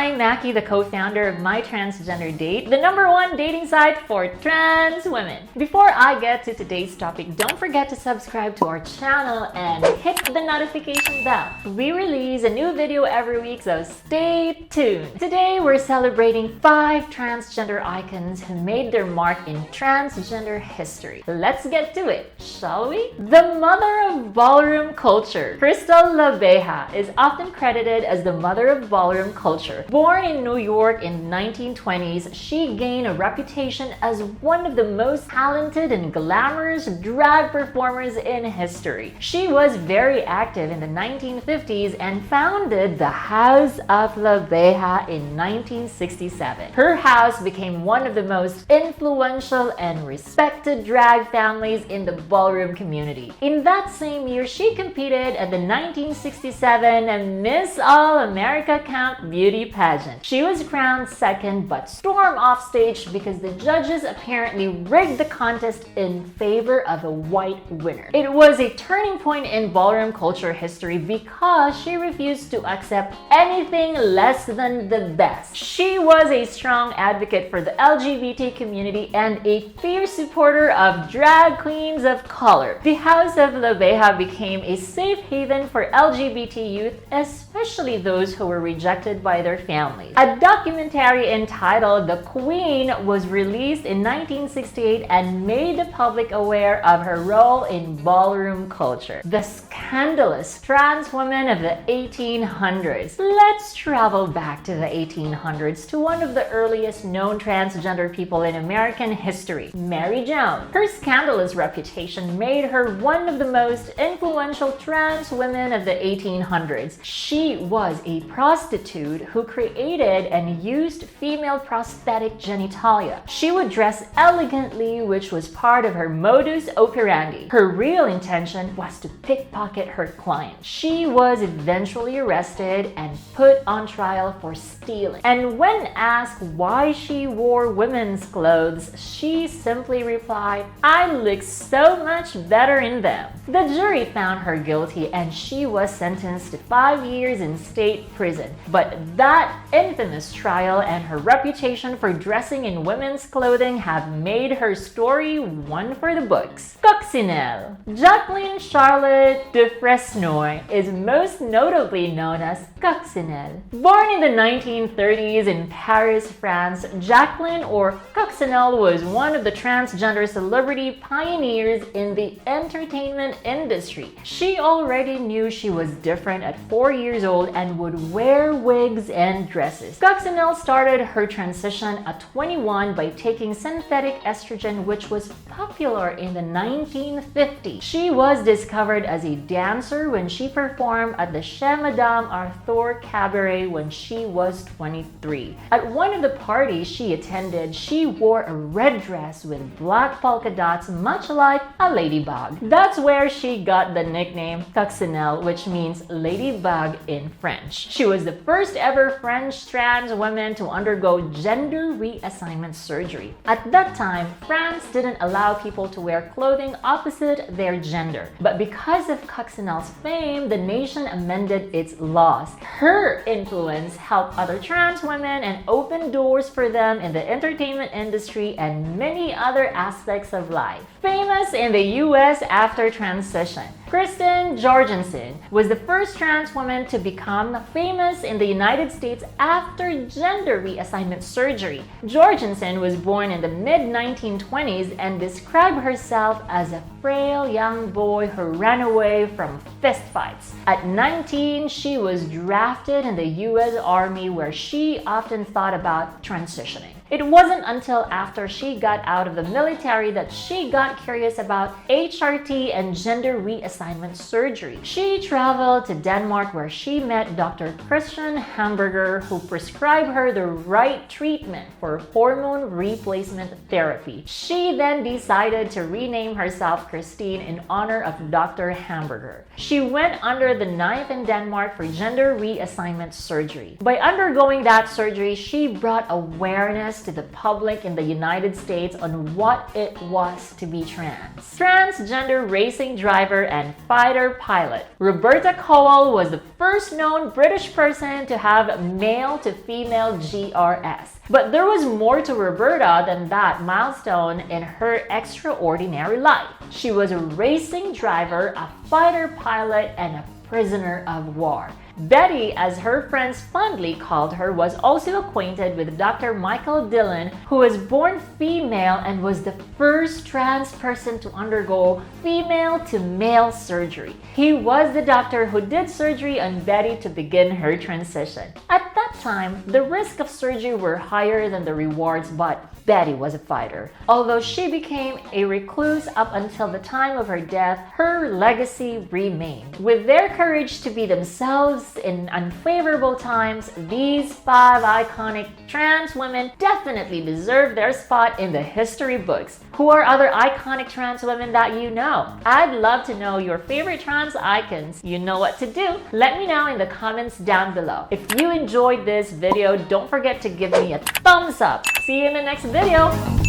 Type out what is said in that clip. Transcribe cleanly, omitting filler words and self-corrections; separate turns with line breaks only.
I'm Mackie, the co-founder of My Transgender Date, the #1 dating site for trans women. Before I get to today's topic, don't forget to subscribe to our channel and hit the notification bell. We release a new video every week, so stay tuned. Today, we're celebrating 5 transgender icons who made their mark in transgender history. Let's get to it, shall we? The mother of ballroom culture, Labeija, is often credited as the mother of ballroom culture. Born in New York in the 1920s, she gained a reputation as one of the most talented and glamorous drag performers in history. She was very active in the 1950s and founded the House of Labeija in 1967. Her house became one of the most influential and respected drag families in the ballroom community. In that same year, she competed at the 1967 Miss All-America Count Beauty pageant. She was crowned second but stormed off stage because the judges apparently rigged the contest in favor of a white winner. It was a turning point in ballroom culture history because she refused to accept anything less than the best. She was a strong advocate for the LGBT community and a fierce supporter of drag queens of color. The House of Labeija became a safe haven for LGBT youth, especially those who were rejected by their families. A documentary entitled The Queen was released in 1968 and made the public aware of her role in ballroom culture. The scandalous trans woman of the 1800s. Let's travel back to the 1800s to one of the earliest known transgender people in American history, Mary Jones. Her scandalous reputation made her one of the most influential trans women of the 1800s. She was a prostitute who created and used female prosthetic genitalia. She would dress elegantly, which was part of her modus operandi. Her real intention was to pickpocket her clients. She was eventually arrested and put on trial for stealing. And when asked why she wore women's clothes, she simply replied, "I look so much better in them." The jury found her guilty and she was sentenced to 5 years in state prison. But that infamous trial and her reputation for dressing in women's clothing have made her story one for the books. Coccinelle. Jacqueline Charlotte Dufresnoy is most notably known as Coccinelle. Born in the 1930s in Paris, France, Jacqueline or Coccinelle was one of the transgender celebrity pioneers in the entertainment industry. She already knew she was different at 4 years old and would wear wigs and dresses. Coccinelle started her transition at 21 by taking synthetic estrogen, which was popular in the 1950s. She was discovered as a dancer when she performed at the Chez Madame Arthur Cabaret when she was 23. At one of the parties she attended, she wore a red dress with black polka dots, much like a ladybug. That's where she got the nickname Coccinelle, which means ladybug in French. She was the first ever French trans woman to undergo gender reassignment surgery. At that time, France didn't allow people to wear clothing opposite their gender. But because of Coccinelle's fame, the nation amended its laws. Her influence helped other trans women and opened doors for them in the entertainment industry and many other aspects of life. Famous in the US after transition, Kristen Jorgensen was the first trans woman to become famous in the United States after gender reassignment surgery. Jorgensen was born in the mid-1920s and described herself as a frail young boy who ran away from fistfights. At 19, she was drafted in the US Army, where she often thought about transitioning. It wasn't until after she got out of the military that she got curious about HRT and gender reassignment surgery. She traveled to Denmark, where she met Dr. Christian Hamburger, who prescribed her the right treatment for hormone replacement therapy. She then decided to rename herself Christine in honor of Dr. Hamburger. She went under the knife in Denmark for gender reassignment surgery. By undergoing that surgery, she brought awareness awareness to the public in the United States on what it was to be trans. Transgender racing driver and fighter pilot Roberta Cowell was the first known British person to have male-to-female GRS. But there was more to Roberta than that milestone in her extraordinary life. She was a racing driver, a fighter pilot, and a prisoner of war. Betty, as her friends fondly called her, was also acquainted with Dr. Michael Dillon, who was born female and was the first trans person to undergo female-to-male surgery. He was the doctor who did surgery on Betty to begin her transition. At that time, the risk of surgery were higher than the rewards, but Betty was a fighter. Although she became a recluse up until the time of her death, her legacy remained. With their courage to be themselves in unfavorable times, these 5 iconic trans women definitely deserve their spot in the history books. Who are other iconic trans women that you know? I'd love to know your favorite trans icons. You know what to do. Let me know in the comments down below. If you enjoyed this video, don't forget to give me a thumbs up. See you in the next video.